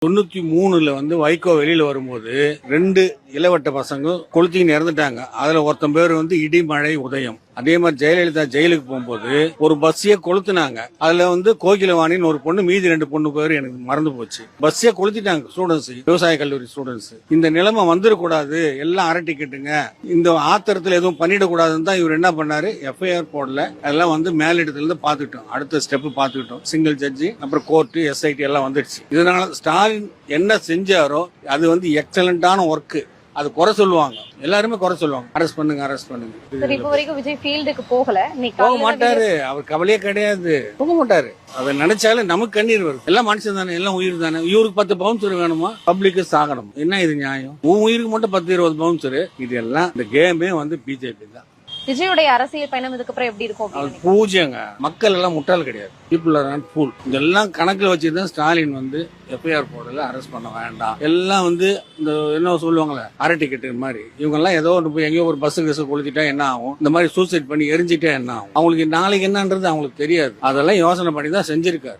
93 வந்து வைகோ வெளியில வரும்போது 2 இளவட்ட பசங்க கொளுத்தின்னு இறந்துட்டாங்க. அதுல ஒருத்தன் பேர் வந்து இடிமழை உதயம். அதே மாதிரி ஜெயலலிதா ஜெயிலுக்கு போகும்போது ஒரு பஸ்ஸையே கொளுத்துனாங்க. அதுல வந்து கோகிலவாணின்னு ஒரு பொண்ணு, மீதி 2 பொண்ணு பேர் எனக்கு மறந்து போச்சு. பஸ்ஸையே கொளுத்திட்டாங்க ஸ்டூடெண்ட்ஸ், விவசாய கல்லூரி ஸ்டூடெண்ட்ஸ். இந்த நிலைமை வந்துடக்கூடாது, எல்லாம் அரை டிக்கெட்டுங்க, இந்த ஆத்திரத்துல எதுவும் பண்ணிடக்கூடாதுன்னு தான் இவர் என்ன பண்ணாரு, எஃப்ஐஆர் போடல. அதெல்லாம் வந்து மேலிடத்துல இருந்து பாத்துக்கிட்டோம், அடுத்த ஸ்டெப் பாத்துக்கிட்டோம். சிங்கிள் ஜட்ஜி, அப்புறம் கோர்ட்டு, எஸ்ஐடி எல்லாம் வந்துடுச்சு. இதனால ஸ்டாலின் என்ன செஞ்சாரோ அது வந்து எக்ஸலண்டான ஒர்க். அது குறை சொல்லுவாங்க, எல்லாருமே குறை சொல்லுவாங்க, அரெஸ்ட் பண்ணுங்க அரெஸ்ட் பண்ணுங்க. இப்ப வரைக்கும் விஜய் ஃபீல்டுக்கு போகல, போக மாட்டாரு, அவர் கவலையே கிடையாது, போக மாட்டாரு. அதை நினைச்சாலே நமக்கு கண்ணீர் வரும். எல்லாம் மனுஷன் தானே, எல்லாம் உயிர் தானே. இவருக்கு 10 பவுன்சர் வேணுமா, பப்ளிக்கு சாகணும், என்ன இது நியாயம்? உன் உயிருக்கு மட்டும் 10-20 பவுன்சர். இது எல்லாம் இந்த கேமே வந்து பிஜேபி தான். விஜயோடைய அரசியல் பயணம் இதுக்கப்புறம் எப்படி இருக்கும்? பூஜ்யங்க. மக்கள் எல்லாம் முட்டாள் கிடையாது, பீப்புள் ஆர் நாட் ஃபூல். இதெல்லாம் கணக்குல வச்சுதான் ஸ்டாலின் வந்து எஃப்ஐஆர் போடல, அரெஸ்ட் பண்ண வேண்டாம். எல்லாம் வந்து இந்த என்ன சொல்லுவாங்களே அரை டிக்கெட் மாதிரி, இவங்க எல்லாம் ஏதோ ஒன்று போய் எங்கேயோ ஒரு பஸ் கொளுத்திட்டா என்ன ஆகும், இந்த மாதிரி சூசைட் பண்ணி எரிஞ்சிட்டா என்ன ஆகும், அவங்களுக்கு நாளைக்கு என்னன்றது அவங்களுக்கு தெரியாது. அதெல்லாம் யோசனை பண்ணி தான் செஞ்சிருக்காரு.